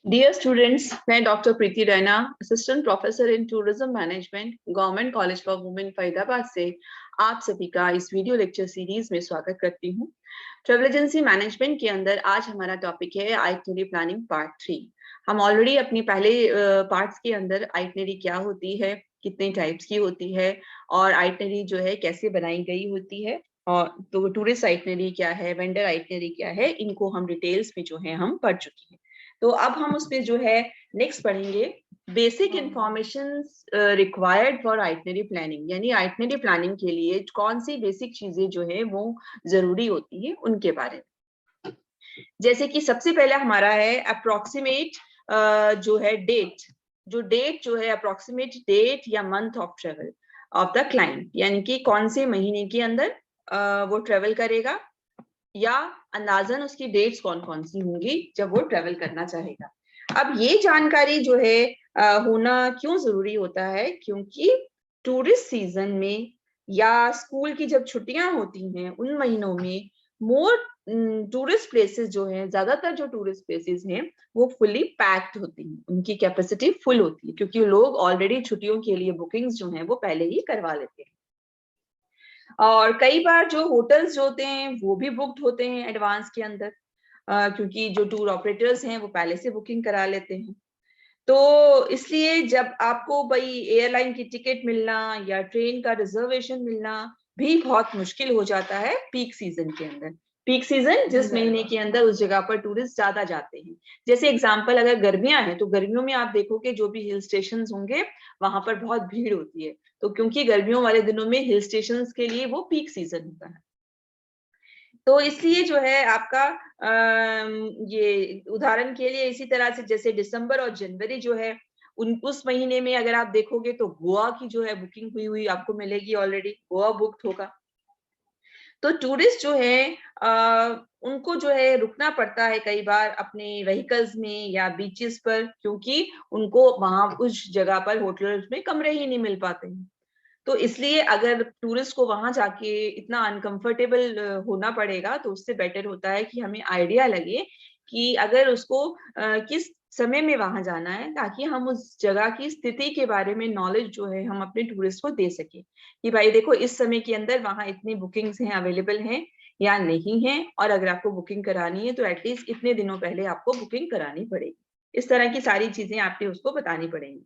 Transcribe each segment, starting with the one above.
Dear students, मैं doctor Preeti Raina, assistant professor in tourism management, government college for women Faridabad से आप सभी का इस वीडियो लेक्चर सीरीज में स्वागत करती हूँ। ट्रैवल एजेंसी मैनेजमेंट के अंदर आज हमारा टॉपिक है आइटनरी प्लानिंग पार्ट 3। हम ऑलरेडी अपनी पहले पार्ट्स के अंदर आइटनरी क्या होती है, कितने टाइप्स की होती है और आइटनरी जो है कैसे बनाई गई होती है, और तो टूरिस्ट आइटनरी क्या है, वेंडर आइटनरी क्या है, इनको हम डिटेल्स में जो है हम पढ़ चुके हैं। तो अब हम उसमें जो है नेक्स्ट पढ़ेंगे basic information required for itinerary planning, यानी आइटनरी प्लानिंग के लिए कौन सी बेसिक चीजें जो है वो जरूरी होती है उनके बारे में। जैसे कि सबसे पहले हमारा है अप्रोक्सीमेट जो है डेट, जो है अप्रोक्सीमेट डेट या month of travel of the client, यानी कि कौन से महीने के अंदर वो ट्रेवल करेगा या अंदाजन उसकी डेट्स कौन कौन सी होंगी जब वो ट्रेवल करना चाहेगा। अब ये जानकारी जो है होना क्यों जरूरी होता है, क्योंकि टूरिस्ट सीजन में या स्कूल की जब छुट्टियां होती हैं उन महीनों में मोर टूरिस्ट प्लेसेस जो हैं, ज्यादातर जो टूरिस्ट प्लेसेस हैं वो फुली पैक्ड होती हैं, उनकी कैपेसिटी फुल होती है, क्योंकि लोग ऑलरेडी छुट्टियों के लिए बुकिंग्स जो हैं वो पहले ही करवा लेते हैं। और कई बार जो होटल्स जो होते हैं वो भी बुक्ड होते हैं एडवांस के अंदर, क्योंकि जो टूर ऑपरेटर्स हैं वो पहले से बुकिंग करा लेते हैं। तो इसलिए जब आपको भाई एयरलाइन की टिकट मिलना या ट्रेन का रिजर्वेशन मिलना भी बहुत मुश्किल हो जाता है पीक सीजन के अंदर। पीक सीजन जिस महीने के अंदर उस जगह पर टूरिस्ट ज्यादा जाते हैं। जैसे एग्जांपल अगर गर्मियां हैं तो गर्मियों में आप देखोगे जो भी हिल स्टेशन होंगे वहां पर बहुत भीड़ होती है, तो क्योंकि गर्मियों वाले दिनों में हिल स्टेशन के लिए वो पीक सीजन होता है। तो इसलिए जो है आपका ये उदाहरण के लिए इसी तरह से जैसे दिसंबर और जनवरी जो है उस महीने में अगर आप देखोगे तो गोवा की जो है बुकिंग हुई हुई आपको मिलेगी, ऑलरेडी गोवा बुक्ड होगा। तो टूरिस्ट जो है उनको जो है रुकना पड़ता है कई बार अपने व्हीकल्स में या बीचेस पर, क्योंकि उनको वहां उस जगह पर होटल्स में कमरे ही नहीं मिल पाते हैं। तो इसलिए अगर टूरिस्ट को वहां जाके इतना अनकंफर्टेबल होना पड़ेगा तो उससे बेटर होता है कि हमें आइडिया लगे कि अगर उसको किस समय में वहां जाना है, ताकि हम उस जगह की स्थिति के बारे में नॉलेज जो है हम अपने टूरिस्ट को दे सके कि भाई देखो इस समय के अंदर वहां इतनी बुकिंग्स हैं, अवेलेबल हैं या नहीं है, और अगर आपको बुकिंग करानी है तो एटलीस्ट इतने दिनों पहले आपको बुकिंग करानी पड़ेगी। इस तरह की सारी चीजें आपने उसको बतानी पड़ेंगी।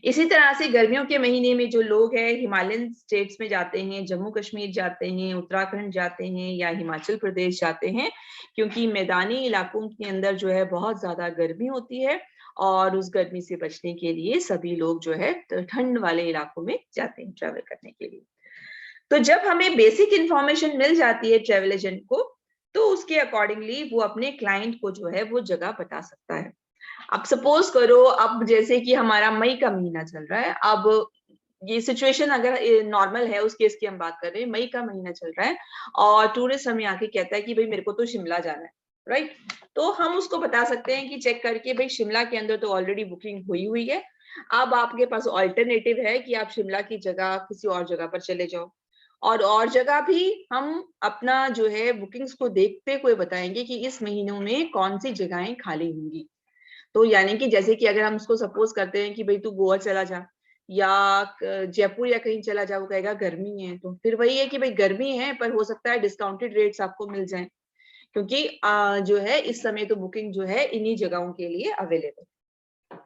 इसी तरह से गर्मियों के महीने में जो लोग हैं हिमालयन स्टेट्स में जाते हैं, जम्मू कश्मीर जाते हैं, उत्तराखंड जाते हैं या हिमाचल प्रदेश जाते हैं, क्योंकि मैदानी इलाकों के अंदर जो है बहुत ज्यादा गर्मी होती है और उस गर्मी से बचने के लिए सभी लोग जो है ठंड वाले इलाकों में जाते हैं ट्रैवल करने के लिए। तो जब हमें बेसिक इंफॉर्मेशन मिल जाती है ट्रैवल एजेंट को, तो उसके अकॉर्डिंगली वो अपने क्लाइंट को जो है वो जगह बता सकता है। अब सपोज करो, अब जैसे कि हमारा मई का महीना चल रहा है, अब ये सिचुएशन अगर नॉर्मल है उस केस की हम बात कर रहे हैं, मई का महीना चल रहा है और टूरिस्ट हमें आके कहता है कि भाई मेरे को तो शिमला जाना है, राइट। तो हम उसको बता सकते हैं कि चेक करके भाई शिमला के अंदर तो ऑलरेडी बुकिंग हुई हुई है, अब आपके पास ऑल्टरनेटिव है कि आप शिमला की जगह किसी और जगह पर चले जाओ। और जगह भी हम अपना जो है बुकिंग्स को देखते हुए बताएंगे कि इस महीनों में कौन सी जगहें खाली होंगी। तो यानी कि जैसे कि अगर हम उसको सपोज करते हैं कि भाई तू गोवा चला जा या जयपुर या कहीं चला जा, वो कहेगा गर्मी है, तो फिर वही है कि भाई गर्मी है पर हो सकता है डिस्काउंटेड रेट्स आपको मिल जाएं, क्योंकि जो है इस समय तो बुकिंग जो है इन्हीं जगहों के लिए अवेलेबल।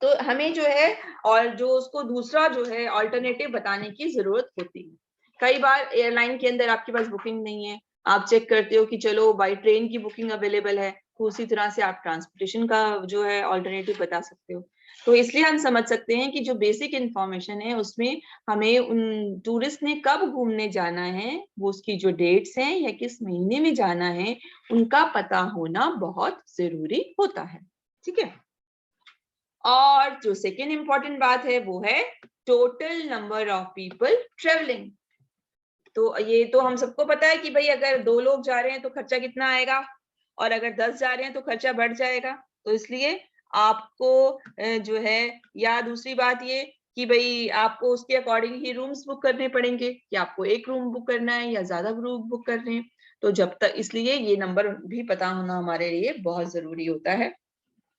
तो हमें जो है और जो उसको दूसरा जो है ऑल्टरनेटिव बताने की जरूरत होती है। कई बार एयरलाइन के अंदर आपके पास बुकिंग नहीं है, आप चेक करते हो कि चलो बाई ट्रेन की बुकिंग अवेलेबल है, तो उसी तरह से आप ट्रांसपोर्टेशन का जो है ऑल्टरनेटिव बता सकते हो। तो इसलिए हम समझ सकते हैं कि जो बेसिक इंफॉर्मेशन है उसमें हमें उन टूरिस्ट ने कब घूमने जाना है, वो उसकी जो डेट्स हैं या किस महीने में जाना है, उनका पता होना बहुत जरूरी होता है। ठीक है। और जो सेकेंड इंपॉर्टेंट बात है वो है total number of people travelling. तो ये तो हम सबको पता है कि भाई अगर 2 लोग जा रहे हैं तो खर्चा कितना आएगा, और अगर 10 जा रहे हैं तो खर्चा बढ़ जाएगा। तो इसलिए आपको जो है, या दूसरी बात ये कि भाई आपको उसके अकॉर्डिंग ही रूम्स बुक करने पड़ेंगे कि आपको एक रूम बुक करना है या ज्यादा रूम बुक करने हैं। तो जब तक, इसलिए ये नंबर भी पता होना हमारे लिए बहुत जरूरी होता है।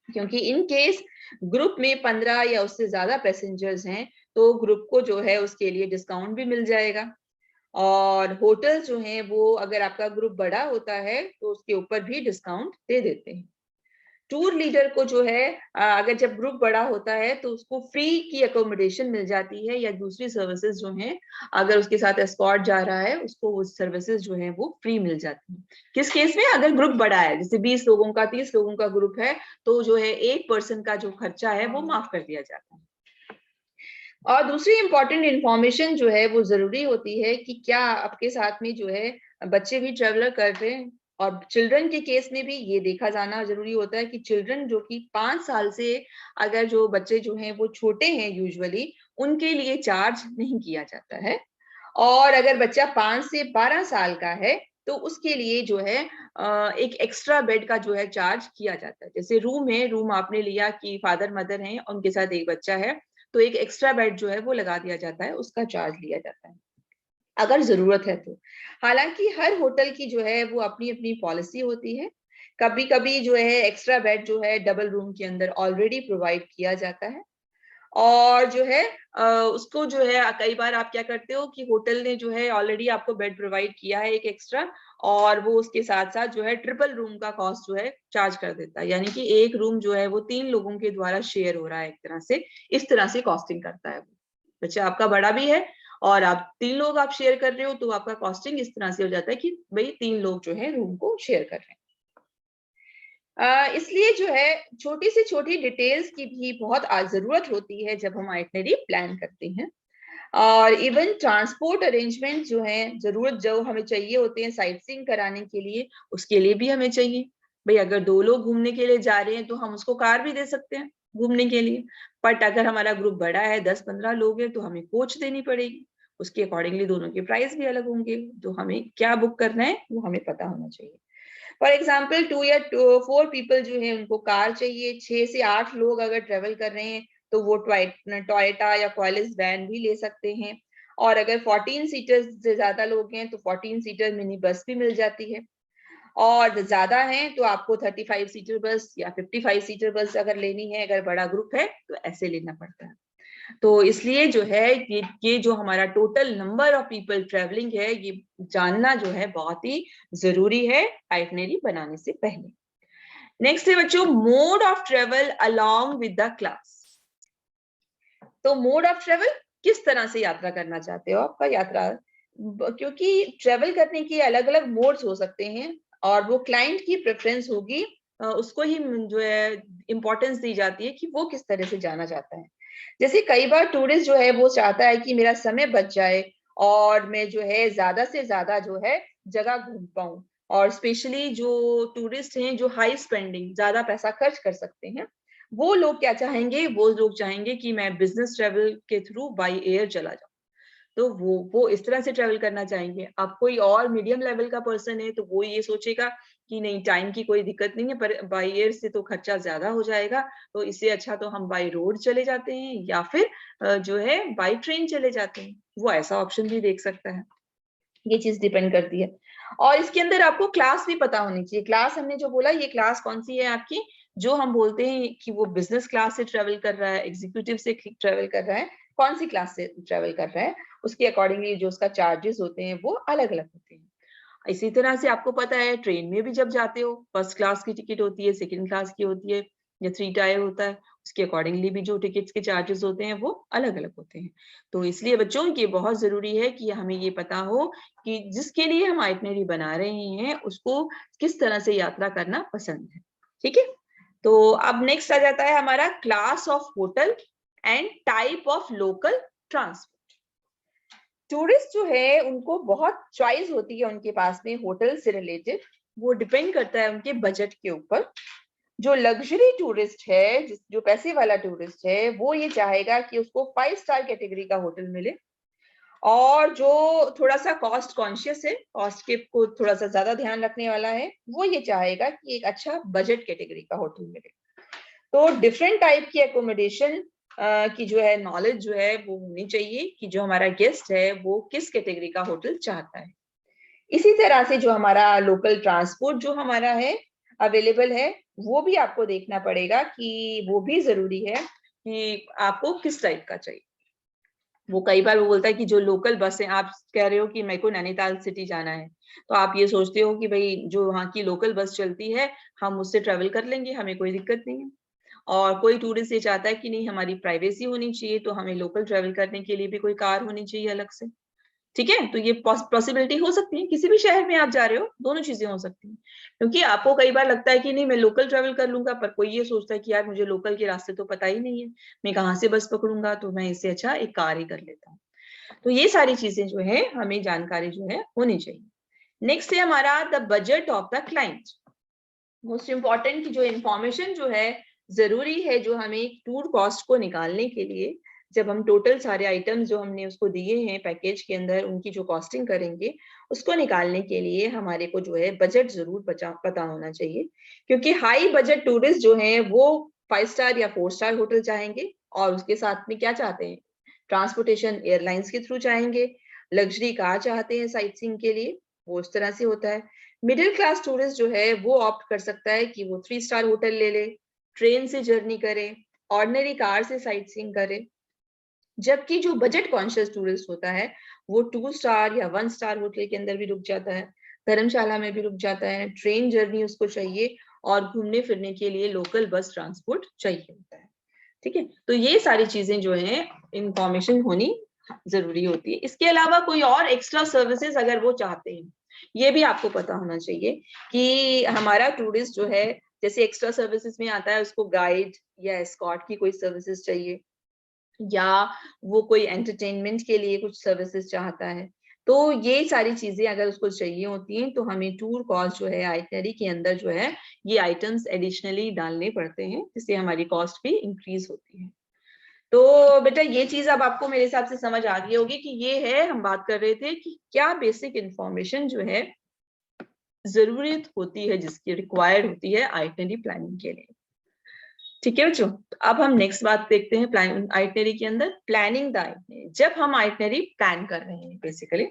क्योंकि इन केस ग्रुप में 15 या उससे ज्यादा पैसेंजर्स हैं तो ग्रुप को जो है उसके लिए डिस्काउंट भी मिल जाएगा। और होटल जो है वो अगर आपका ग्रुप बड़ा होता है तो उसके ऊपर भी डिस्काउंट दे देते हैं। टूर लीडर को जो है अगर जब ग्रुप बड़ा होता है तो उसको फ्री की अकोमोडेशन मिल जाती है या दूसरी सर्विसेज जो हैं, अगर उसके साथ एस्कॉर्ट जा रहा है उसको वो सर्विसेज जो है वो फ्री मिल जाती है। किस केस में? अगर ग्रुप बड़ा है, जैसे 20 लोगों का 30 लोगों का ग्रुप है तो जो है एक पर्सन का जो खर्चा है वो माफ कर दिया जाता है। और दूसरी इंपॉर्टेंट इंफॉर्मेशन जो है वो जरूरी होती है कि क्या आपके साथ में जो है बच्चे भी ट्रेवलर कर रहे हैं। और चिल्ड्रन के केस में भी ये देखा जाना जरूरी होता है कि चिल्ड्रन जो कि 5 साल से अगर जो बच्चे जो हैं वो छोटे हैं यूजुअली उनके लिए चार्ज नहीं किया जाता है। और अगर बच्चा 5 से 12 साल का है तो उसके लिए जो है एक एक्स्ट्रा बेड का जो है चार्ज किया जाता है। जैसे रूम है, रूम आपने लिया कि फादर मदर हैं उनके साथ एक बच्चा है तो एक एक्स्ट्रा बेड जो है वो लगा दिया जाता है, उसका चार्ज लिया जाता है अगर जरूरत है तो। हालांकि हर होटल की जो है वो अपनी अपनी पॉलिसी होती है। कभी कभी जो है एक्स्ट्रा बेड जो है डबल रूम के अंदर ऑलरेडी प्रोवाइड किया जाता है। और जो है उसको जो है कई बार आप क्या करते हो कि होटल ने जो है ऑलरेडी आपको बेड प्रोवाइड किया है एक एक्स्ट्रा, और वो उसके साथ साथ जो है ट्रिपल रूम का कॉस्ट जो है चार्ज कर देता है, यानी कि एक रूम जो है वो 3 लोगों के द्वारा शेयर हो रहा है एक तरह से, इस तरह से कॉस्टिंग करता है वो। बच्चा आपका बड़ा भी है और आप 3 लोग आप शेयर कर रहे हो तो आपका कॉस्टिंग इस तरह से हो जाता है कि भाई 3 लोग जो है रूम को शेयर कर रहे हैं। इसलिए जो है छोटी से छोटी डिटेल्स की भी बहुत जरूरत होती है जब हम आइटनरी प्लान करते हैं। और इवन ट्रांसपोर्ट अरेंजमेंट जो है जरूरत जो हमें चाहिए होते हैं साइट सीइंग कराने के लिए, उसके लिए भी हमें चाहिए। भाई अगर 2 लोग घूमने के लिए जा रहे हैं तो हम उसको कार भी दे सकते हैं घूमने के लिए, बट अगर हमारा ग्रुप बड़ा है 10-15 लोग हैं तो हमें कोच देनी पड़ेगी, उसके अकॉर्डिंगली दोनों के प्राइस भी अलग होंगे। तो हमें क्या बुक करना है वो हमें पता होना चाहिए। फॉर एग्जाम्पल 2 या 4 पीपल जो है उनको कार चाहिए, 6 से 8 लोग अगर ट्रेवल कर रहे हैं तो वो टोयोटा या क्वालिस वैन भी ले सकते हैं। और अगर 14 सीटर से ज्यादा लोग हैं तो 14 सीटर मिनी बस भी मिल जाती है। और ज्यादा है तो आपको 35 सीटर बस या 55 सीटर बस अगर लेनी है, अगर बड़ा ग्रुप है तो ऐसे लेना पड़ता है। तो इसलिए जो है ये जो हमारा total number of people travelling है ये जानना जो है बहुत ही जरूरी है आइटनरी बनाने से पहले। नेक्स्ट है बच्चों mode of travel along with the class. तो मोड ऑफ ट्रेवल, किस तरह से यात्रा करना चाहते हो आपका यात्रा, क्योंकि ट्रेवल करने के अलग अलग मोड्स हो सकते हैं और वो क्लाइंट की प्रेफरेंस होगी, उसको ही जो है इंपॉर्टेंस दी जाती है कि वो किस तरह से जाना चाहता है। जैसे कई बार टूरिस्ट जो है वो चाहता है कि मेरा समय बच जाए और मैं जो है ज्यादा से ज्यादा जो है जगह घूम पाऊं। और स्पेशली जो टूरिस्ट हैं जो हाई स्पेंडिंग ज्यादा पैसा खर्च कर सकते हैं, वो लोग क्या चाहेंगे, वो लोग चाहेंगे कि मैं बिजनेस ट्रेवल के थ्रू बाय एयर चला जाऊं। तो वो इस तरह से ट्रेवल करना चाहेंगे। अब कोई और मीडियम लेवल का पर्सन है तो वो ये सोचेगा कि नहीं टाइम की कोई दिक्कत नहीं है पर बाई एयर से तो खर्चा ज्यादा हो जाएगा, तो इससे अच्छा तो हम बाई रोड चले जाते हैं या फिर जो है बाई ट्रेन चले जाते हैं। वो ऐसा ऑप्शन भी देख सकता है। ये चीज डिपेंड करती है। और इसके अंदर आपको क्लास भी पता होनी चाहिए। क्लास हमने जो बोला ये क्लास कौन सी है आपकी, जो हम बोलते हैं कि वो बिजनेस क्लास से ट्रेवल कर रहा है, एग्जीक्यूटिव से ट्रेवल कर रहा है, कौन सी क्लास से ट्रेवल कर रहा है, उसके अकॉर्डिंगली जो उसका चार्जेस होते हैं वो अलग अलग होते हैं। इसी तरह से आपको पता है ट्रेन में भी जब जाते हो फर्स्ट क्लास की टिकट होती है, सेकंड क्लास की होती है या 3 टायर होता है, उसके अकॉर्डिंगली भी जो टिकट्स के चार्जेस होते हैं वो अलग अलग होते हैं। तो इसलिए बच्चों ये बहुत जरूरी है कि हमें ये पता हो कि जिसके लिए हम आइटनरी बना रहे हैं उसको किस तरह से यात्रा करना पसंद है। ठीक है, तो अब नेक्स्ट आ जाता है हमारा class of hotel and type of local transport. Tourist जो है उनको बहुत चॉइस होती है उनके पास में होटल से रिलेटेड, वो डिपेंड करता है उनके बजट के ऊपर। जो लग्जरी टूरिस्ट है, जो पैसे वाला टूरिस्ट है, वो ये चाहेगा कि उसको 5 स्टार कैटेगरी का होटल मिले। और जो थोड़ा सा कॉस्ट कॉन्शियस है, कॉस्ट के को थोड़ा सा ज्यादा ध्यान रखने वाला है, वो ये चाहेगा कि एक अच्छा बजट कैटेगरी का होटल मिले। तो डिफरेंट टाइप की एकोमोडेशन की जो है नॉलेज जो है वो होनी चाहिए कि जो हमारा गेस्ट है वो किस कैटेगरी का होटल चाहता है। इसी तरह से जो हमारा लोकल ट्रांसपोर्ट जो हमारा है, अवेलेबल है, वो भी आपको देखना पड़ेगा कि वो भी जरूरी है कि आपको किस टाइप का चाहिए। वो कई बार वो बोलता है कि जो लोकल बस है, आप कह रहे हो कि मेरे को नैनीताल सिटी जाना है, तो आप ये सोचते हो कि भाई जो वहाँ की लोकल बस चलती है हम उससे ट्रेवल कर लेंगे, हमें कोई दिक्कत नहीं है। और कोई टूरिस्ट ये चाहता है कि नहीं हमारी प्राइवेसी होनी चाहिए, तो हमें लोकल ट्रेवल करने के लिए भी कोई कार होनी चाहिए अलग से। ठीक है, तो ये पॉसिबिलिटी हो सकती है, किसी भी शहर में आप जा रहे हो दोनों चीजें हो सकती हैं। क्योंकि आपको कई बार लगता है कि नहीं मैं लोकल ट्रेवल कर लूंगा, पर कोई ये सोचता है कि यार मुझे लोकल के रास्ते तो पता ही नहीं है, मैं कहाँ से बस पकड़ूंगा, तो मैं इससे अच्छा एक कार ही कर लेता हूँ। तो ये सारी चीजें जो है हमें जानकारी जो है होनी चाहिए। नेक्स्ट है हमारा the budget of the client. Most important जो इंफॉर्मेशन जो है जरूरी है, जो हमें टूर कॉस्ट को निकालने के लिए, जब हम टोटल सारे आइटम्स जो हमने उसको दिए हैं पैकेज के अंदर उनकी जो कॉस्टिंग करेंगे, उसको निकालने के लिए हमारे को जो है बजट जरूर पता होना चाहिए। क्योंकि हाई बजट टूरिस्ट जो है वो 5 स्टार या 4 स्टार होटल चाहेंगे, और उसके साथ में क्या चाहते हैं, ट्रांसपोर्टेशन एयरलाइंस के थ्रू चाहेंगे, लग्जरी कार चाहते हैं साइट सीइंग के लिए, वो उस तरह से होता है। मिडिल क्लास टूरिस्ट जो है वो ऑप्ट कर सकता है कि वो 3 स्टार होटल ले ले, ट्रेन से जर्नी करे, ऑर्डिनरी कार से साइट सीइंग करे। जबकि जो बजट कॉन्शियस टूरिस्ट होता है वो 2 स्टार या 1 स्टार होटल के अंदर भी रुक जाता है, धर्मशाला में भी रुक जाता है, ट्रेन जर्नी उसको चाहिए, और घूमने फिरने के लिए लोकल बस ट्रांसपोर्ट चाहिए होता है। ठीक है, तो ये सारी चीजें जो है इंफॉर्मेशन होनी जरूरी होती है। इसके अलावा कोई और एक्स्ट्रा सर्विसेज अगर वो चाहते हैं, ये भी आपको पता होना चाहिए कि हमारा टूरिस्ट जो है, जैसे एक्स्ट्रा सर्विसेज में आता है उसको गाइड या एस्कॉर्ट की कोई सर्विसेज चाहिए, या वो कोई एंटरटेनमेंट के लिए कुछ सर्विसेज चाहता है, तो ये सारी चीजें अगर उसको चाहिए होती हैं तो हमें टूर कॉस्ट जो है आइटनरी के अंदर जो है ये आइटम्स एडिशनली डालने पड़ते हैं, जिससे हमारी कॉस्ट भी इंक्रीज होती है। तो बेटा ये चीज अब आपको मेरे हिसाब से समझ आ गई होगी कि ये है, हम बात कर रहे थे कि क्या बेसिक इंफॉर्मेशन जो है जरूरत होती है, जिसकी रिक्वायर्ड होती है आइटनरी प्लानिंग के लिए। ठीक है बच्चों, तो अब हम नेक्स्ट बात देखते हैं प्लानिंग आइटनरी के अंदर, प्लानिंग द आइटनरी। जब हम आइटनरी प्लान कर रहे हैं बेसिकली,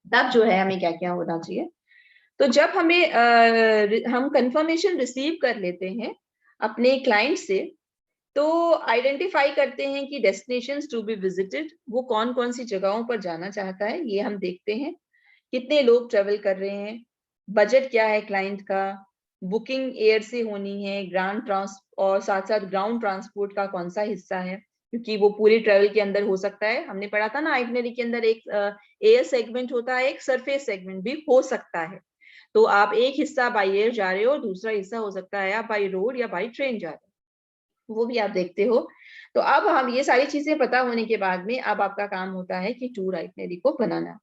तब जो है हमें क्या क्या होना चाहिए। तो जब हम कंफर्मेशन रिसीव कर लेते हैं अपने क्लाइंट से, तो आइडेंटिफाई करते हैं कि डेस्टिनेशंस टू बी विजिटेड, वो कौन कौन सी जगहों पर जाना चाहता है, ये हम देखते हैं। कितने लोग ट्रेवल कर रहे हैं, बजट क्या है क्लाइंट का, बुकिंग एयर से होनी है, ग्राउंड ट्रांस और साथ साथ ग्राउंड ट्रांसपोर्ट का कौन सा हिस्सा है, क्योंकि वो पूरी ट्रेवल के अंदर हो सकता है। हमने पढ़ा था ना आइटनरी के अंदर एक एयर सेगमेंट होता है, एक सरफेस सेगमेंट भी हो सकता है। तो आप एक हिस्सा बाई एयर जा रहे हो, दूसरा हिस्सा हो सकता है आप बाई रोड या बाई ट्रेन जा रहे हो, वो भी आप देखते हो। तो अब हम ये सारी चीजें पता होने के बाद में अब आपका काम होता है कि टूर आइटनरी को बनाना।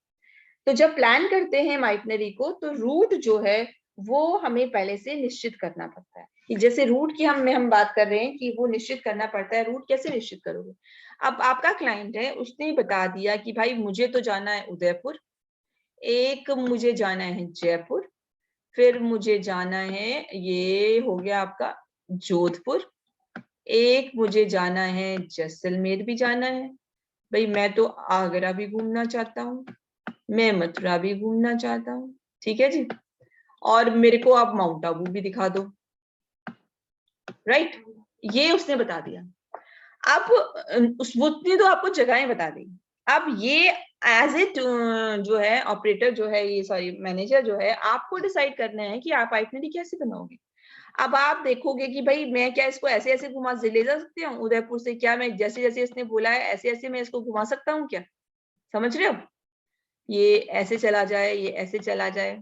तो जब प्लान करते हैं आइटनरी को, तो रूट जो है वो हमें पहले से निश्चित करना पड़ता है। कि जैसे रूट की हम बात कर रहे हैं कि वो निश्चित करना पड़ता है। रूट कैसे निश्चित करोगे, अब आपका क्लाइंट है, उसने बता दिया कि भाई मुझे तो जाना है उदयपुर, एक मुझे जाना है जयपुर, फिर मुझे जाना है, ये हो गया आपका जोधपुर, एक मुझे जाना है जैसलमेर भी जाना है, भाई मैं तो आगरा भी घूमना चाहता हूँ, मैं मथुरा भी घूमना चाहता हूँ, ठीक है जी, और मेरे को आप माउंट आबू भी दिखा दो, राइट। ये उसने बता दिया। अब उसने तो आपको जगहें बता दी। अब ये एज इट जो है ऑपरेटर जो है, ये सॉरी मैनेजर जो है, आपको डिसाइड करना है कि आप आइटनरी कैसे बनाओगे। अब आप देखोगे कि भाई मैं क्या इसको ऐसे ऐसे घुमा ले जा सकती हूँ उदयपुर से, क्या मैं जैसे जैसे इसने बोला है ऐसे ऐसे मैं इसको घुमा सकता हूँ क्या, समझ रहे हो, ये ऐसे चला जाए, ये ऐसे चला जाए,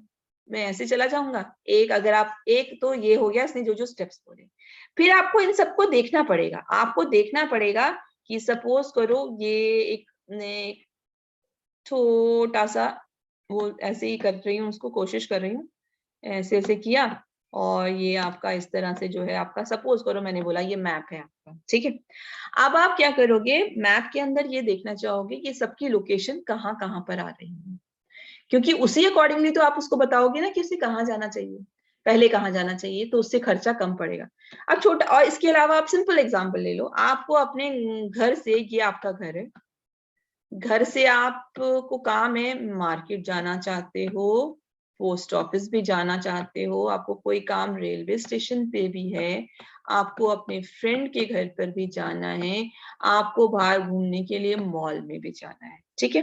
मैं ऐसे चला जाऊंगा। एक अगर आप, एक तो ये हो गया इसने जो जो स्टेप्स बोले। फिर आपको इन सबको देखना पड़ेगा, आपको देखना पड़ेगा कि सपोज करो ये एक ने छोटा सा, वो ऐसे ही कर रही हूँ, उसको कोशिश कर रही हूँ, ऐसे ऐसे किया, और ये आपका इस तरह से जो है आपका, सपोज करो मैंने बोला ये मैप है आपका, ठीक है। अब आप क्या करोगे, मैप के अंदर ये देखना चाहोगे कि सबकी लोकेशन कहाँ कहाँ पर आ रही है, क्योंकि उसी अकॉर्डिंगली तो आप उसको बताओगे ना कि उसे कहाँ जाना चाहिए, पहले कहाँ जाना चाहिए, तो उससे खर्चा कम पड़ेगा। अब छोटा, और इसके अलावा आप सिंपल एग्जांपल ले लो, आपको अपने घर से, ये आपका घर है, घर से आपको काम है मार्केट जाना चाहते हो, पोस्ट ऑफिस भी जाना चाहते हो, आपको कोई काम रेलवे स्टेशन पे भी है, आपको अपने फ्रेंड के घर पर भी जाना है, आपको बाहर घूमने के लिए मॉल में भी जाना है, ठीक है।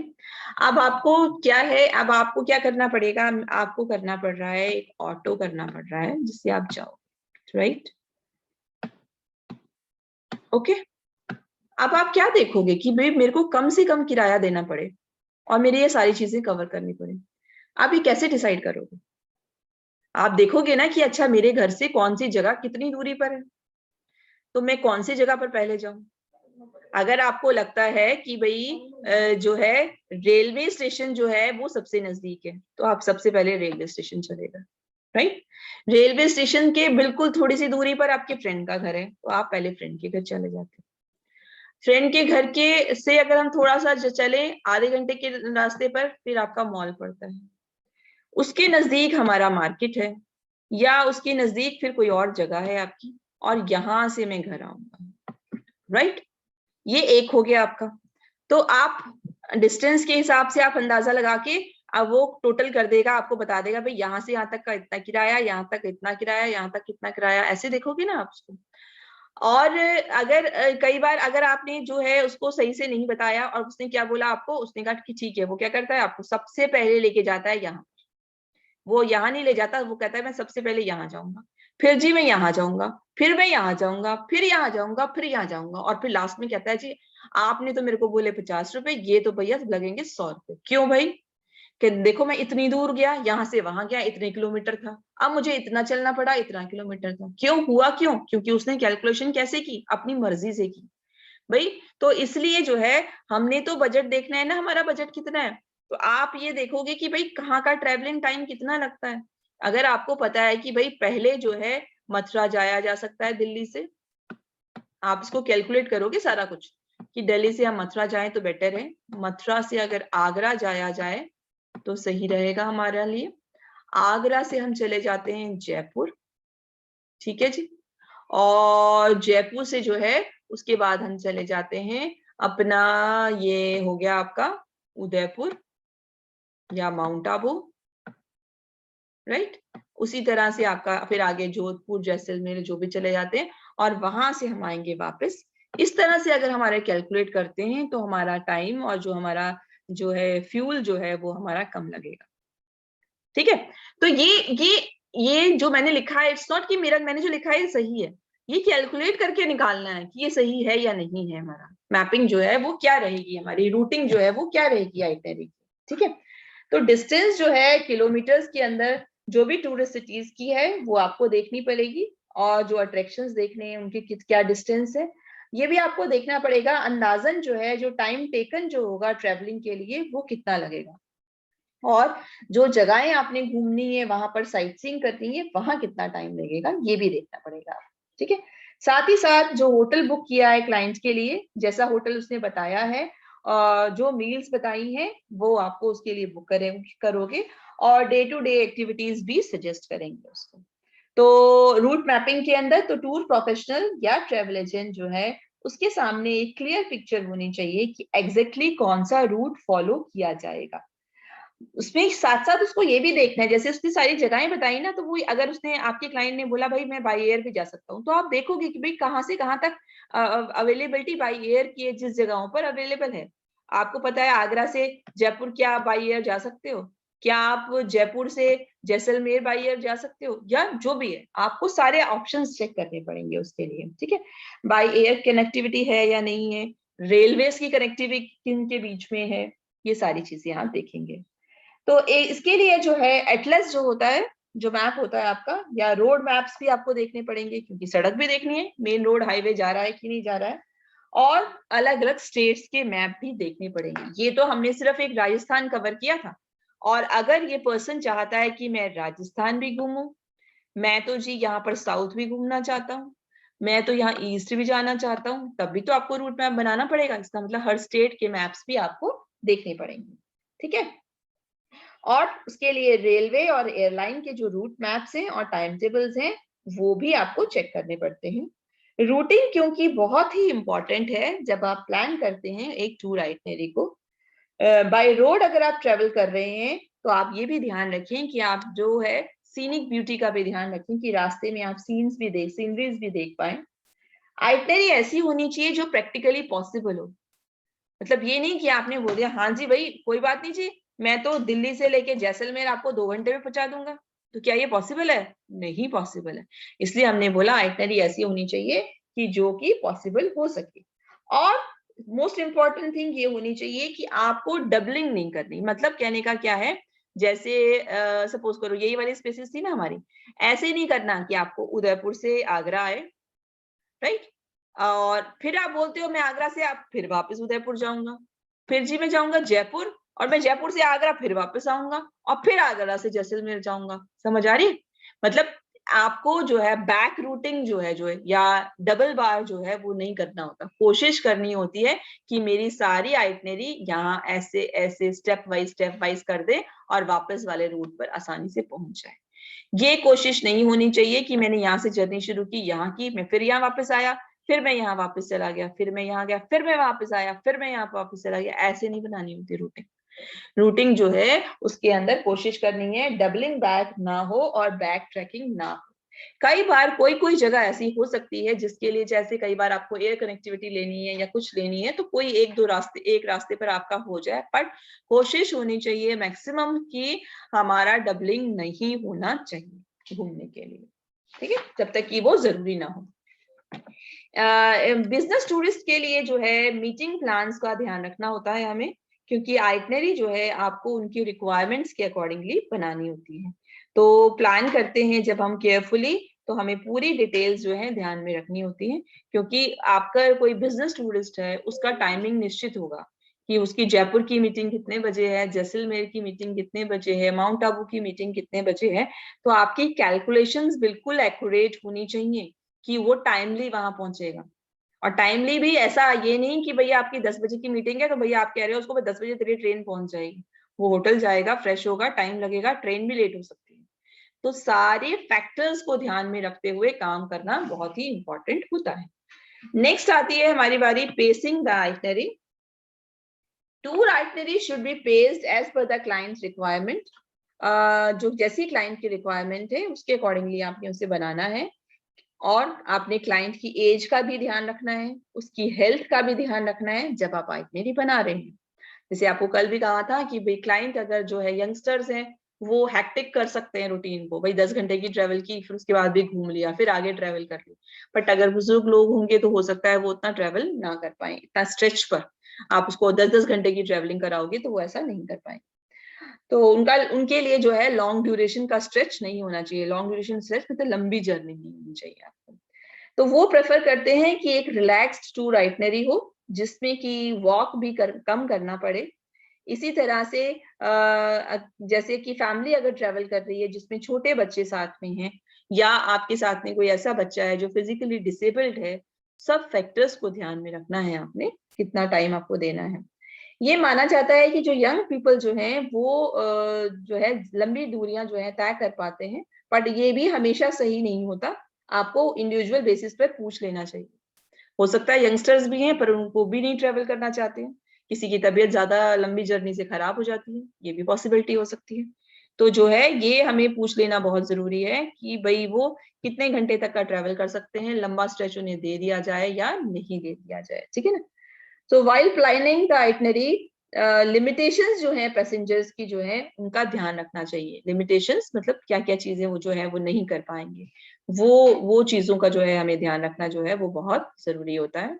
अब आपको क्या है, अब आपको क्या करना पड़ेगा, आपको करना पड़ रहा है, एक ऑटो करना पड़ रहा है जिससे आप जाओ, राइट, ओके। अब आप क्या देखोगे कि भाई मेरे को कम से कम किराया देना पड़े और मेरी ये सारी चीजें कवर करनी पड़े। आप ये कैसे डिसाइड करोगे? आप देखोगे ना कि अच्छा मेरे घर से कौन सी जगह कितनी दूरी पर है, तो मैं कौन सी जगह पर पहले जाऊं। अगर आपको लगता है कि भाई जो है रेलवे स्टेशन जो है वो सबसे नजदीक है, तो आप सबसे पहले रेलवे स्टेशन चलेगा, राइट। रेलवे स्टेशन के बिल्कुल थोड़ी सी दूरी पर आपके फ्रेंड का घर है, तो आप पहले फ्रेंड के घर चले जाते हैं। फ्रेंड के घर के से अगर हम थोड़ा सा चले आधे घंटे के रास्ते पर, फिर आपका मॉल पड़ता है, उसके नजदीक हमारा मार्केट है, या उसके नजदीक फिर कोई और जगह है आपकी, और यहां से मैं घर आऊंगा, राइट। ये एक हो गया आपका। तो आप डिस्टेंस के हिसाब से आप अंदाजा लगा के अब वो टोटल कर देगा, आपको बता देगा भाई यहाँ से यहाँ तक का इतना किराया, यहाँ तक इतना किराया, यहाँ तक कितना किराया, ऐसे देखोगे ना आप उसको। और अगर कई बार अगर आपने जो है उसको सही से नहीं बताया और उसने क्या बोला आपको, उसने कहा कि ठीक है, वो क्या करता है आपको सबसे पहले लेके जाता है यहाँ, वो यहाँ नहीं ले जाता, वो कहता है मैं सबसे पहले यहाँ जाऊंगा, फिर जी मैं यहाँ जाऊंगा, फिर मैं यहाँ जाऊंगा, फिर यहाँ जाऊंगा, फिर यहाँ जाऊंगा, और फिर लास्ट में कहता है जी आपने तो मेरे को बोले 50 रुपए, ये तो भैया लगेंगे 100 रुपए। क्यों भाई? कि देखो मैं इतनी दूर गया, यहाँ से वहां गया, इतने किलोमीटर था, अब मुझे इतना चलना पड़ा, इतना किलोमीटर था। क्यों हुआ? क्यों? क्योंकि उसने कैलकुलेशन कैसे की? अपनी मर्जी से की भाई। तो इसलिए जो है हमने तो बजट देखना है ना, हमारा बजट कितना है। तो आप ये देखोगे कि भाई कहाँ का ट्रेवलिंग टाइम कितना लगता है। अगर आपको पता है कि भाई पहले जो है मथुरा जाया जा सकता है दिल्ली से, आप इसको कैलकुलेट करोगे सारा कुछ कि दिल्ली से हम मथुरा जाएं तो बेटर है, मथुरा से अगर आगरा जाया जाए तो सही रहेगा हमारे लिए। आगरा से हम चले जाते हैं जयपुर, ठीक है जी। और जयपुर से जो है उसके बाद हम चले जाते हैं अपना, ये हो गया आपका उदयपुर या माउंट आबू, राइट। उसी तरह से आपका फिर आगे जोधपुर जैसलमेर जो भी चले जाते हैं, और वहां से हम आएंगे वापस। इस तरह से अगर हमारे कैलकुलेट करते हैं तो हमारा टाइम और जो हमारा जो है फ्यूल जो है वो हमारा कम लगेगा, ठीक है। तो ये जो मैंने लिखा है, इट्स नॉट कि मेरा मैंने जो लिखा है ये सही है, ये कैलकुलेट करके निकालना है कि ये सही है या नहीं है। हमारा मैपिंग जो है वो क्या रहेगी, हमारी रूटिंग जो है वो क्या रहेगी आइटनरी, ठीक है। तो डिस्टेंस जो है किलोमीटर्स के अंदर जो भी टूरिस्ट सिटीज की है वो आपको देखनी पड़ेगी, और जो अट्रैक्शंस देखने हैं उनके क्या डिस्टेंस है ये भी आपको देखना पड़ेगा। अंदाजन जो है जो टाइम टेकन जो होगा ट्रेवलिंग के लिए वो कितना लगेगा, और जो जगहें आपने घूमनी है वहां पर साइट सीइंग करनी है वहां कितना टाइम लगेगा ये भी देखना पड़ेगा, ठीक है। साथ ही साथ जो होटल बुक किया है क्लाइंट के लिए, जैसा होटल उसने बताया है, जो मील्स बताई हैं वो आपको उसके लिए बुक करोगे, और डे टू डे एक्टिविटीज भी सजेस्ट करेंगे उसको। तो रूट मैपिंग के अंदर तो टूर प्रोफेशनल या ट्रेवल एजेंट जो है उसके सामने एक क्लियर पिक्चर होनी चाहिए कि एग्जैक्टली कौन सा रूट फॉलो किया जाएगा। उसमें साथ साथ उसको ये भी देखना है, जैसे उसने सारी जगहें बताई ना, तो वो अगर उसने आपके क्लाइंट ने बोला भाई मैं बाई एयर भी जा सकता हूँ, तो आप देखोगे कि भाई कहाँ से कहाँ तक अवेलेबिलिटी बाई एयर की है, जिस जगहों पर अवेलेबल है। आपको पता है आगरा से जयपुर क्या आप बाई एयर जा सकते हो? क्या आप जयपुर से जैसलमेर बाई एयर जा सकते हो? या जो भी है आपको सारे ऑप्शंस चेक करने पड़ेंगे उसके लिए, ठीक है। बाई एयर कनेक्टिविटी है या नहीं है, रेलवेज की कनेक्टिविटी किन के बीच में है, ये सारी चीजें आप देखेंगे। तो इसके लिए जो है एटलस जो होता है, जो मैप होता है आपका, या रोड मैप्स भी आपको देखने पड़ेंगे, क्योंकि सड़क भी देखनी है, मेन रोड हाईवे जा रहा है कि नहीं जा रहा है, और अलग अलग स्टेट्स के मैप भी देखने पड़ेंगे। ये तो हमने सिर्फ एक राजस्थान कवर किया था, और अगर ये पर्सन चाहता है कि मैं राजस्थान भी घूमूं, मैं तो जी यहाँ पर साउथ भी घूमना चाहता हूँ, मैं तो यहाँ ईस्ट भी जाना चाहता हूँ, तब भी तो आपको रूट मैप बनाना पड़ेगा। इसका मतलब हर स्टेट के मैप्स भी आपको देखने पड़ेंगे, ठीक है। और उसके लिए रेलवे और एयरलाइन के जो रूट मैप्स हैं और टाइम टेबल्स हैं वो भी आपको चेक करने पड़ते हैं। रूटिंग क्योंकि बहुत ही इंपॉर्टेंट है जब आप प्लान करते हैं एक टूर आइटनरी को। बाय रोड अगर आप ट्रेवल कर रहे हैं तो आप ये भी ध्यान रखें कि आप जो है सीनिक ब्यूटी का भी ध्यान रखें कि रास्ते में आप सीनरीज भी देख पाए। आइटनरी ऐसी होनी चाहिए जो प्रैक्टिकली पॉसिबल हो। मतलब ये नहीं कि आपने बोल दिया हाँ जी भाई कोई बात नहीं जी, मैं तो दिल्ली से लेके जैसलमेर आपको 2 घंटे में पहुंचा दूंगा, तो क्या ये पॉसिबल है? नहीं पॉसिबल है। इसलिए हमने बोला आइटनरी ऐसी होनी चाहिए कि जो कि पॉसिबल हो सके। और मोस्ट इंपॉर्टेंट थिंग ये होनी चाहिए कि आपको डबलिंग नहीं करनी। मतलब कहने का क्या है, जैसे सपोज करो यही वाली स्पेसिस थी ना हमारी, ऐसे नहीं करना कि आपको उदयपुर से आगरा आए, राइट, और फिर आप बोलते हो मैं आगरा से आप फिर वापस उदयपुर जाऊंगा, फिर जी मैं जाऊंगा जयपुर, और मैं जयपुर से आगरा फिर वापस आऊंगा, और फिर आगरा से जैसलमेर जाऊंगा। समझ आ रही है? मतलब आपको जो है बैक रूटिंग जो है या डबल बार जो है वो नहीं करना होता। कोशिश करनी होती है कि मेरी सारी आइटनरी यहाँ ऐसे ऐसे स्टेप वाइज कर दे और वापस वाले रूट पर आसानी से पहुंच जाए। ये कोशिश नहीं होनी चाहिए कि मैंने यहाँ से जर्नी शुरू की, यहाँ की, मैं फिर यहाँ वापस आया, फिर मैं यहाँ वापस चला गया, फिर मैं यहाँ गया, फिर मैं वापस आया, फिर मैं यहाँ वापस चला गया। ऐसे नहीं बनानी होती रूटिंग। रूटिंग जो है उसके अंदर कोशिश करनी है डबलिंग बैक ना हो और बैक ट्रैकिंग ना हो। कई बार कोई कोई जगह ऐसी हो सकती है जिसके लिए, जैसे कई बार आपको एयर कनेक्टिविटी लेनी है या कुछ लेनी है, तो कोई एक रास्ते पर आपका हो जाए, बट कोशिश होनी चाहिए मैक्सिमम कि हमारा डबलिंग नहीं होना चाहिए घूमने के लिए, ठीक है, जब तक कि वो जरूरी ना हो। बिजनेस टूरिस्ट के लिए जो है मीटिंग प्लान्स का ध्यान रखना होता है हमें, क्योंकि आइटनरी जो है आपको उनकी रिक्वायरमेंट्स के अकॉर्डिंगली बनानी होती है। तो प्लान करते हैं जब हम केयरफुली, तो हमें पूरी डिटेल्स जो है ध्यान में रखनी होती है, क्योंकि आपका कोई बिजनेस टूरिस्ट है उसका टाइमिंग निश्चित होगा कि उसकी जयपुर की मीटिंग कितने बजे है, जैसलमेर की मीटिंग कितने बजे है, माउंट आबू की मीटिंग कितने बजे है। तो आपकी कैलकुलेशंस बिल्कुल एक्यूरेट होनी चाहिए कि वो टाइमली वहां पहुंचेगा। और टाइमली भी ऐसा ये नहीं कि भैया आपकी 10 बजे की मीटिंग है तो भैया आप कह रहे हो उसको 10 बजे तेरी ट्रेन पहुंच जाएगी। वो होटल जाएगा, फ्रेश होगा, टाइम लगेगा, ट्रेन भी लेट हो सकती है। तो सारे फैक्टर्स को ध्यान में रखते हुए काम करना बहुत ही इंपॉर्टेंट होता है। नेक्स्ट आती है हमारी बारी pacing the itinerary. Tour itinerary should be paced as per the clients requirement. जो जैसी क्लाइंट की रिक्वायरमेंट है उसके अकॉर्डिंगली आपने उसे बनाना है। और आपने क्लाइंट की एज का भी ध्यान रखना है, उसकी हेल्थ का भी ध्यान रखना है जब आप आइटनरी बना रहे हैं। जैसे आपको कल भी कहा था कि भाई क्लाइंट अगर जो है यंगस्टर्स हैं वो हैक्टिक कर सकते हैं रूटीन को, भाई 10 घंटे की ट्रेवल की फिर उसके बाद भी घूम लिया फिर आगे ट्रेवल कर ली। बट अगर बुजुर्ग लोग होंगे तो हो सकता है वो उतना ट्रेवल ना कर पाए, इतना स्ट्रेच पर आप उसको 10-10 घंटे की ट्रेवलिंग कराओगे तो वो ऐसा नहीं कर पाए। तो उनके लिए जो है लॉन्ग ड्यूरेशन का स्ट्रेच नहीं होना चाहिए। लॉन्ग ड्यूरेशन स्ट्रेच मतलब लंबी जर्नी नहीं होनी चाहिए आपको। तो वो प्रेफर करते हैं कि एक रिलैक्स्ड टूर आइटनरी हो जिसमें कि वॉक भी कम करना पड़े। इसी तरह से जैसे कि फैमिली अगर ट्रेवल कर रही है जिसमें छोटे बच्चे साथ में हैं, या आपके साथ में कोई ऐसा बच्चा है जो फिजिकली डिसेबल्ड है, सब फैक्टर्स को ध्यान में रखना है आपने, कितना टाइम आपको देना है। ये माना जाता है कि जो यंग पीपल जो हैं वो जो है लंबी दूरियां जो है तय कर पाते हैं, बट ये भी हमेशा सही नहीं होता। आपको इंडिविजुअल बेसिस पर पूछ लेना चाहिए। हो सकता है यंगस्टर्स भी हैं पर उनको भी नहीं ट्रेवल करना चाहते हैं, किसी की तबीयत ज्यादा लंबी जर्नी से खराब हो जाती है, ये भी पॉसिबिलिटी हो सकती है। तो जो है ये हमें पूछ लेना बहुत जरूरी है कि भाई वो कितने घंटे तक का ट्रेवल कर सकते हैं, लंबा स्ट्रेच उन्हें दे दिया जाए या नहीं दे दिया जाए, ठीक है ना। So while planning the itinerary, limitations जो है पैसेंजर्स की जो है उनका ध्यान रखना चाहिए। लिमिटेशंस मतलब क्या क्या चीजें वो जो है वो नहीं कर पाएंगे, वो चीजों का जो है हमें ध्यान रखना जो है वो बहुत जरूरी होता है।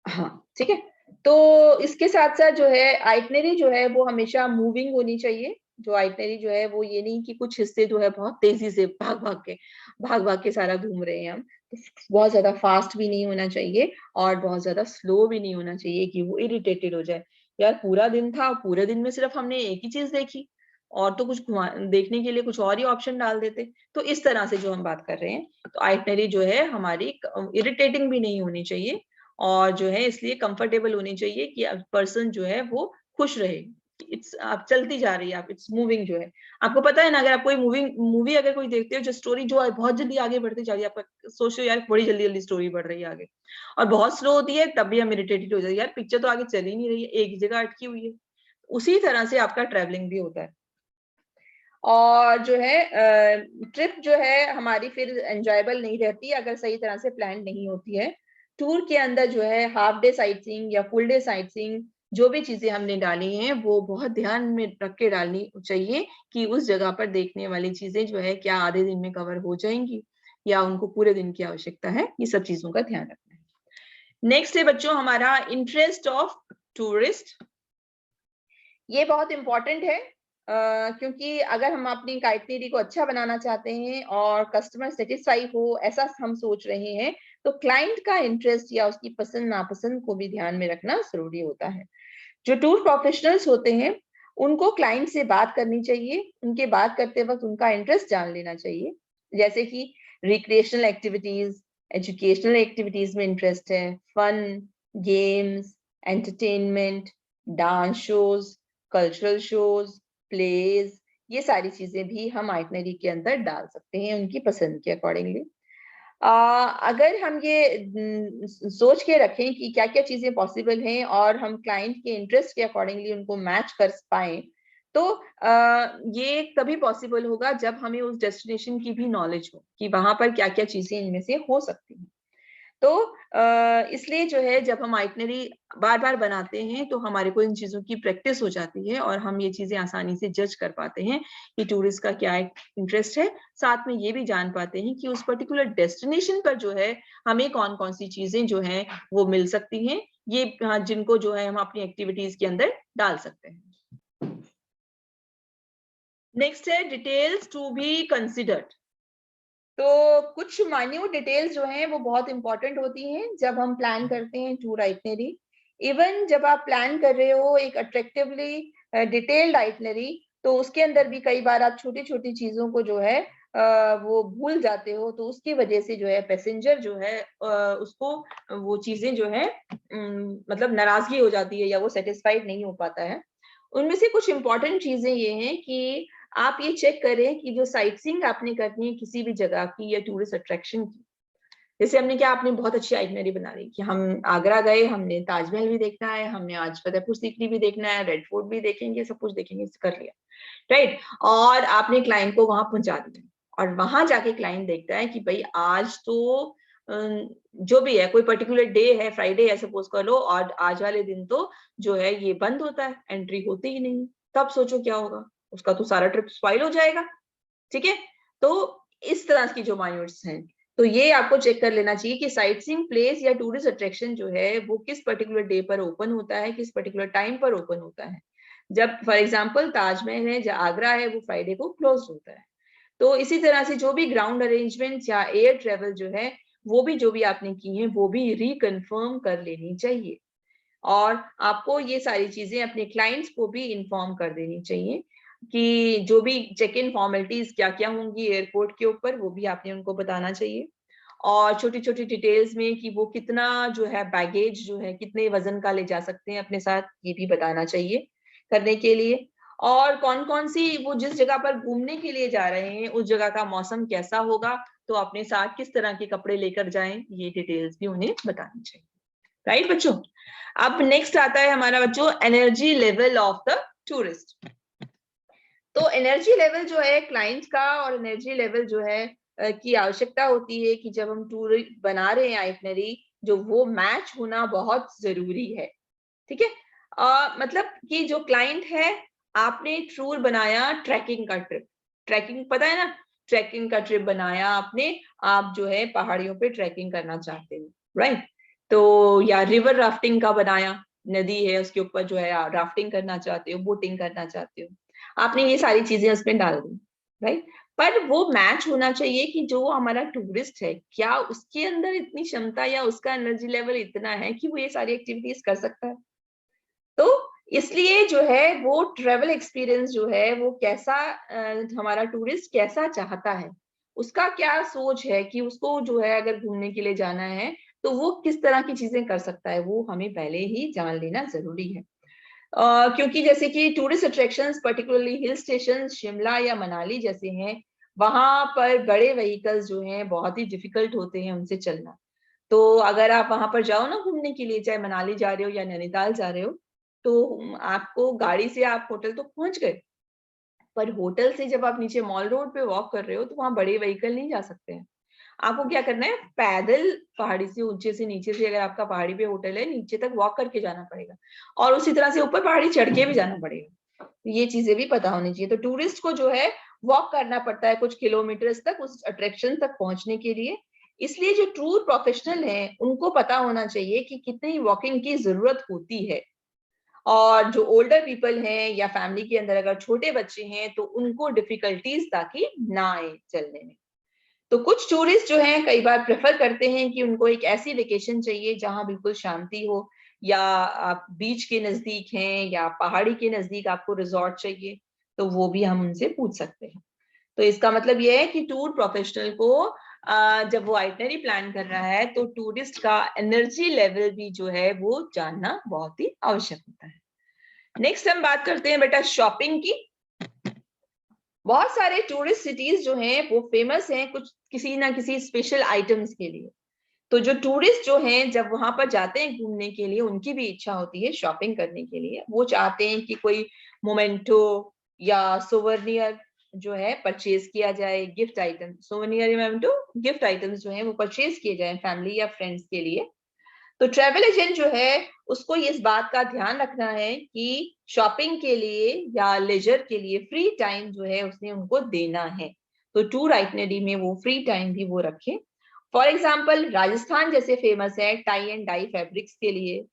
हाँ, ठीक है। तो इसके साथ साथ जो है आइटनरी जो है वो हमेशा मूविंग होनी चाहिए। जो आइटनरी जो है वो ये नहीं कि कुछ हिस्से जो है बहुत तेजी से भाग भाग के सारा घूम रहे हैं हम। तो बहुत ज्यादा फास्ट भी नहीं होना चाहिए और बहुत ज्यादा स्लो भी नहीं होना चाहिए कि वो इरिटेटेड हो जाए। यार पूरा दिन था, पूरे दिन में सिर्फ हमने एक ही चीज देखी, और तो कुछ देखने के लिए कुछ और ही ऑप्शन डाल देते। तो इस तरह से जो हम बात कर रहे हैं, तो आइटनरी जो है हमारी इरिटेटिंग भी नहीं होनी चाहिए, और जो है इसलिए कंफर्टेबल होनी चाहिए कि पर्सन जो है वो खुश रहे। इट्स आप चलती जा रही है, आप इट्स मूविंग जो है। आपको पता है ना, अगर आप कोई मूवी अगर कोई देखते हो जो स्टोरी जो है बहुत जल्दी आगे बढ़ती जा रही है, आप सोचो यार बड़ी जल्दी जल्दी स्टोरी बढ़ रही है आगे, और बहुत स्लो होती है तब भी हम इरिटेटेड हो जाते हैं, यार पिक्चर तो आगे चल ही नहीं रही है, एक ही जगह अटकी हुई है। उसी तरह से आपका ट्रैवलिंग भी होता है। और जो है ट्रिप जो है हमारी फिर एंजॉयबल नहीं रहती अगर सही तरह से प्लान नहीं होती है। टूर के अंदर जो है हाफ डे साइट सीइंग या फुल डे साइट सीइंग जो भी चीजें हमने डाली हैं वो बहुत ध्यान में रख के डालनी चाहिए कि उस जगह पर देखने वाली चीजें जो है क्या आधे दिन में कवर हो जाएंगी या उनको पूरे दिन की आवश्यकता है, ये सब चीजों का ध्यान रखना है। नेक्स्ट है बच्चों हमारा इंटरेस्ट ऑफ टूरिस्ट। ये बहुत इंपॉर्टेंट है क्योंकि अगर हम अपनी आइटनरी को अच्छा बनाना चाहते हैं और कस्टमर सेटिस्फाई हो ऐसा हम सोच रहे हैं तो क्लाइंट का इंटरेस्ट या उसकी पसंद नापसंद को भी ध्यान में रखना जरूरी होता है। जो टूर प्रोफेशनल्स होते हैं उनको क्लाइंट से बात करनी चाहिए, उनके बात करते वक्त उनका इंटरेस्ट जान लेना चाहिए, जैसे कि रिक्रिएशनल एक्टिविटीज, एजुकेशनल एक्टिविटीज में इंटरेस्ट है, fun, games, entertainment, dance shows, cultural shows, plays, ये सारी चीजें भी हम आइटनरी के अंदर डाल सकते हैं उनकी पसंद के अकॉर्डिंगली। अगर हम ये सोच के रखें कि क्या क्या चीजें पॉसिबल हैं और हम क्लाइंट के इंटरेस्ट के अकॉर्डिंगली उनको मैच कर पाए तो ये तभी पॉसिबल होगा जब हमें उस डेस्टिनेशन की भी नॉलेज हो कि वहां पर क्या क्या चीजें इनमें से हो सकती हैं। तो इसलिए जो है जब हम आइटनरी बार बार बनाते हैं तो हमारे को इन चीजों की प्रैक्टिस हो जाती है और हम ये चीजें आसानी से जज कर पाते हैं कि टूरिस्ट का क्या इंटरेस्ट है। साथ में ये भी जान पाते हैं कि उस पर्टिकुलर डेस्टिनेशन पर जो है हमें कौन कौन सी चीजें जो है वो मिल सकती हैं, ये जिनको जो है हम अपनी एक्टिविटीज के अंदर डाल सकते हैं। नेक्स्ट है डिटेल्स टू बी कंसिडर्ड। तो कुछ माइन्यूट डिटेल्स जो हैं वो बहुत इंपॉर्टेंट होती हैं जब हम प्लान करते हैं टूर आइटनरी। इवन जब आप प्लान कर रहे हो एक अट्रैक्टिवली डिटेल्ड आइटनरी तो उसके अंदर भी कई बार आप छोटी छोटी चीजों को जो है वो भूल जाते हो तो उसकी वजह से जो है पैसेंजर जो है उसको वो चीजें जो है मतलब नाराजगी हो जाती है या वो सेटिस्फाइड नहीं हो पाता है। उनमें से कुछ इंपॉर्टेंट चीजें ये हैं कि आप ये चेक करें कि जो साइट सीइंग आपने करनी है किसी भी जगह की या टूरिस्ट अट्रैक्शन की, जैसे हमने क्या आपने बहुत अच्छी आइटनरी बना ली कि हम आगरा गए, हमने ताजमहल भी देखना है, हमने आज फतेहपुर सीकरी भी देखना है, रेड फोर्ट भी देखेंगे, सब कुछ देखेंगे, कर लिया राइट। और आपने क्लाइंट को वहां पहुंचा दिया और वहां जाके क्लाइंट देखता है कि भाई आज तो जो भी है कोई पर्टिकुलर डे है, फ्राइडे है सपोज कर लो, और आज वाले दिन तो जो है ये बंद होता है, एंट्री होती ही नहीं, तब सोचो क्या होगा, उसका तो सारा ट्रिप स्पॉइल हो जाएगा। ठीक है, तो इस तरह की जो माइन्यूट्स हैं तो ये आपको चेक कर लेना चाहिए कि साइट सीइंग प्लेस या टूरिस्ट अट्रैक्शन जो है वो किस पर्टिकुलर डे पर ओपन होता है, किस पर्टिकुलर टाइम पर ओपन होता है। जब फॉर एग्जांपल ताजमहल है जो आगरा है वो फ्राइडे को क्लोज होता है। तो इसी तरह से जो भी ग्राउंड अरेंजमेंट्स या एयर ट्रेवल जो है वो भी जो भी आपने की है वो भी रिकन्फर्म कर लेनी चाहिए और आपको ये सारी चीजें अपने क्लाइंट्स को भी इन्फॉर्म कर देनी चाहिए कि जो भी चेक इन फॉर्मेलिटीज क्या क्या होंगी एयरपोर्ट के ऊपर वो भी आपने उनको बताना चाहिए। और छोटी छोटी डिटेल्स में कि वो कितना जो है बैगेज जो है कितने वजन का ले जा सकते हैं अपने साथ, ये भी बताना चाहिए करने के लिए। और कौन कौन सी वो जिस जगह पर घूमने के लिए जा रहे हैं उस जगह का मौसम कैसा होगा, तो अपने साथ किस तरह के कपड़े लेकर जाएं, ये डिटेल्स भी उन्हें बतानी चाहिए। राइट बच्चों। अब नेक्स्ट आता है हमारा बच्चों energy level of the tourist. तो एनर्जी लेवल जो है क्लाइंट का और एनर्जी लेवल जो है की आवश्यकता होती है कि जब हम टूर बना रहे हैं आइटनरी जो वो मैच होना बहुत जरूरी है। ठीक है, मतलब कि जो क्लाइंट है आपने टूर बनाया ट्रैकिंग का ट्रिप, ट्रैकिंग पता है ना, ट्रैकिंग का ट्रिप बनाया आपने, आप जो है पहाड़ियों पे ट्रैकिंग करना चाहते हो राइट। तो या रिवर राफ्टिंग का बनाया, नदी है उसके ऊपर जो है राफ्टिंग करना चाहते हो, बोटिंग करना चाहते हो, आपने ये सारी चीजें उसमें डाल दी राइट। पर वो मैच होना चाहिए कि जो हमारा टूरिस्ट है क्या उसके अंदर इतनी क्षमता या उसका एनर्जी लेवल इतना है कि वो ये सारी एक्टिविटीज कर सकता है। तो इसलिए जो है वो ट्रेवल एक्सपीरियंस जो है वो कैसा हमारा टूरिस्ट कैसा चाहता है, उसका क्या सोच है कि उसको जो है अगर घूमने के लिए जाना है तो वो किस तरह की चीजें कर सकता है, वो हमें पहले ही जान लेना जरूरी है। क्योंकि जैसे कि tourist attractions particularly hill station Shimla या मनाली जैसे हैं, वहां पर बड़े व्हीकल्स जो हैं बहुत ही डिफिकल्ट होते हैं उनसे चलना। तो अगर आप वहां पर जाओ ना घूमने के लिए, चाहे मनाली जा रहे हो या नैनीताल जा रहे हो, तो आपको गाड़ी से आप होटल तो पहुंच गए, पर होटल से जब आप नीचे मॉल रोड पे वॉक कर रहे हो तो वहां बड़े व्हीकल नहीं जा सकते हैं। आपको क्या करना है, पैदल पहाड़ी से ऊंचे से नीचे से, अगर आपका पहाड़ी पे होटल है, नीचे तक वॉक करके जाना पड़ेगा, और उसी तरह से ऊपर पहाड़ी चढ़ के भी जाना पड़ेगा। ये चीजें भी पता होनी चाहिए। तो टूरिस्ट को जो है वॉक करना पड़ता है कुछ किलोमीटर्स तक उस अट्रैक्शन तक पहुंचने के लिए। इसलिए जो टूर प्रोफेशनल हैं उनको पता होना चाहिए कि कितनी वॉकिंग की जरूरत होती है। और जो ओल्डर पीपल हैं या फैमिली के अंदर अगर छोटे बच्चे हैं तो उनको डिफिकल्टीज ताकि ना आए चलने में। तो कुछ टूरिस्ट जो हैं कई बार प्रेफर करते हैं कि उनको एक ऐसी वेकेशन चाहिए जहां बिल्कुल शांति हो, या आप बीच के नजदीक हैं या पहाड़ी के नजदीक आपको रिजॉर्ट चाहिए, तो वो भी हम उनसे पूछ सकते हैं। तो इसका मतलब ये है कि टूर प्रोफेशनल को जब वो आइटनरी प्लान कर रहा है तो टूरिस्ट का एनर्जी लेवल भी जो है वो जानना बहुत ही आवश्यक होता है। नेक्स्ट हम बात करते हैं बेटा शॉपिंग की। बहुत सारे टूरिस्ट सिटीज जो हैं वो फेमस हैं कुछ किसी ना किसी स्पेशल आइटम्स के लिए। तो जो टूरिस्ट जो हैं जब वहां पर जाते हैं घूमने के लिए, उनकी भी इच्छा होती है शॉपिंग करने के लिए। वो चाहते हैं कि कोई मोमेंटो या सोवरनियर जो है परचेज किया जाए, गिफ्ट आइटम, सोवरनियर या मोमेंटो गिफ्ट आइटम्स जो है वो परचेज किए जाए फैमिली या फ्रेंड्स के लिए। तो ट्रेवल एजेंट जो है उसको इस बात का ध्यान रखना है कि शॉपिंग के लिए या लेजर के लिए फ्री टाइम जो है उसने उनको देना है। तो टूर आइटनरी में वो फ्री टाइम भी वो रखे। फॉर एग्जाम्पल राजस्थान जैसे फेमस है टाई एंड डाई फैब्रिक्स के लिए,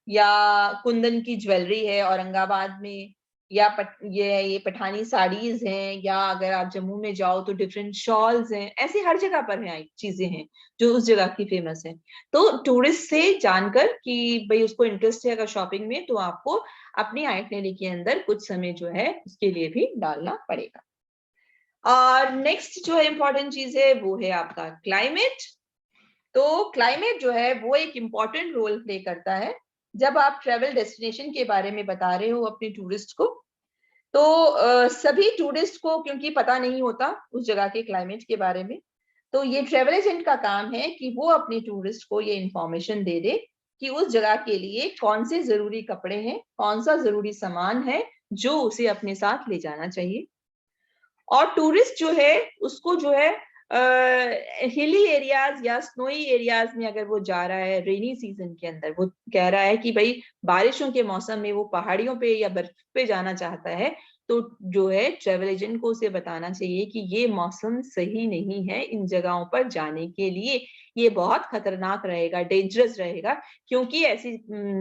या कुंदन की ज्वेलरी है औरंगाबाद में, या ये पठानी साड़ीज हैं, या अगर आप जम्मू में जाओ तो डिफरेंट शॉल्स हैं। ऐसे हर जगह पर हैं चीजें हैं जो उस जगह की फेमस है। तो टूरिस्ट से जानकर कि भाई उसको इंटरेस्ट है अगर शॉपिंग में, तो आपको अपनी आइटनरी के अंदर कुछ समय जो है उसके लिए भी डालना पड़ेगा। और नेक्स्ट जो है इंपॉर्टेंट चीज है वो है आपका क्लाइमेट। तो क्लाइमेट जो है वो एक इम्पॉर्टेंट रोल प्ले करता है जब आप ट्रेवल डेस्टिनेशन के बारे में बता रहे हो अपने टूरिस्ट को। तो सभी टूरिस्ट को क्योंकि पता नहीं होता उस जगह के क्लाइमेट के बारे में, तो ये ट्रेवल एजेंट का काम है कि वो अपने टूरिस्ट को ये इंफॉर्मेशन दे दे कि उस जगह के लिए कौन से जरूरी कपड़े हैं, कौन सा जरूरी सामान है जो उसे अपने साथ ले जाना चाहिए। और टूरिस्ट जो है उसको जो है हिली एरियाज या स्नोई एरियाज में अगर वो जा रहा है रेनी सीजन के अंदर, वो कह रहा है कि भाई बारिशों के मौसम में वो पहाड़ियों पे या बर्फ पे जाना चाहता है, तो जो है ट्रेवल एजेंट को उसे बताना चाहिए कि ये मौसम सही नहीं है इन जगहों पर जाने के लिए, ये बहुत खतरनाक रहेगा, डेंजरस रहेगा, क्योंकि ऐसी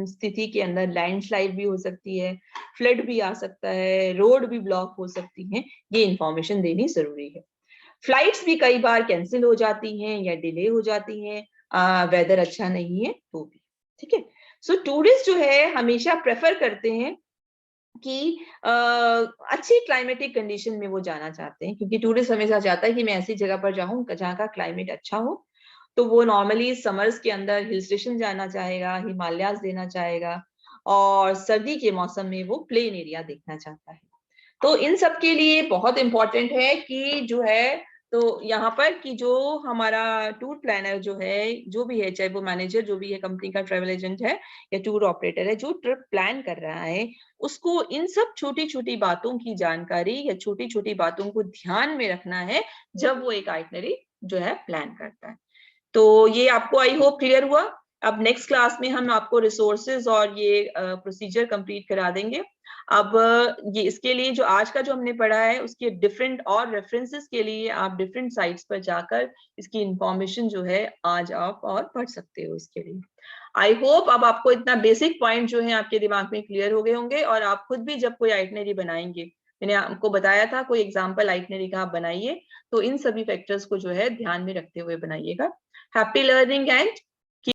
स्थिति के अंदर लैंडस्लाइड भी हो सकती है, फ्लड भी आ सकता है, रोड भी ब्लॉक हो सकती है। ये इंफॉर्मेशन देनी जरूरी है। फ्लाइट्स भी कई बार कैंसिल हो जाती हैं या डिले हो जाती हैं, वेदर अच्छा नहीं है तो भी। ठीक है। सो टूरिस्ट जो है हमेशा प्रेफर करते हैं कि अच्छी क्लाइमेटिक कंडीशन में वो जाना चाहते हैं, क्योंकि टूरिस्ट हमेशा चाहता है कि मैं ऐसी जगह पर जाऊं जहाँ का क्लाइमेट अच्छा हो। तो वो नॉर्मली समर्स के अंदर हिल स्टेशन जाना चाहेगा, हिमालयाज देना चाहेगा, और सर्दी के मौसम में वो प्लेन एरिया देखना चाहता है। तो इन सब के लिए बहुत इंपॉर्टेंट है कि जो है, तो यहाँ पर कि जो हमारा टूर प्लानर जो है, जो भी है, चाहे वो मैनेजर जो भी है कंपनी का, ट्रेवल एजेंट है या टूर ऑपरेटर है, जो ट्रिप प्लान कर रहा है, उसको इन सब छोटी छोटी बातों की जानकारी या छोटी छोटी बातों को ध्यान में रखना है जब वो एक आइटनरी जो है प्लान करता है। तो ये आपको आई होप क्लियर हुआ। अब नेक्स्ट क्लास में हम आपको रिसोर्सेज और ये प्रोसीजर कंप्लीट करा देंगे। अब ये इसके लिए जो आज का जो हमने पढ़ा है उसके डिफरेंट और रेफरेंसेस के लिए आप डिफरेंट साइट्स पर जाकर इसकी इंफॉर्मेशन जो है आज आप और पढ़ सकते हो इसके लिए। आई होप अब आपको इतना बेसिक पॉइंट जो है आपके दिमाग में क्लियर हो गए होंगे, और आप खुद भी जब कोई आइटनरी बनाएंगे, मैंने आपको बताया था कोई एग्जाम्पल आइटनरी का आप बनाइए, तो इन सभी फैक्टर्स को जो है ध्यान में रखते हुए बनाइएगा। Happy learning and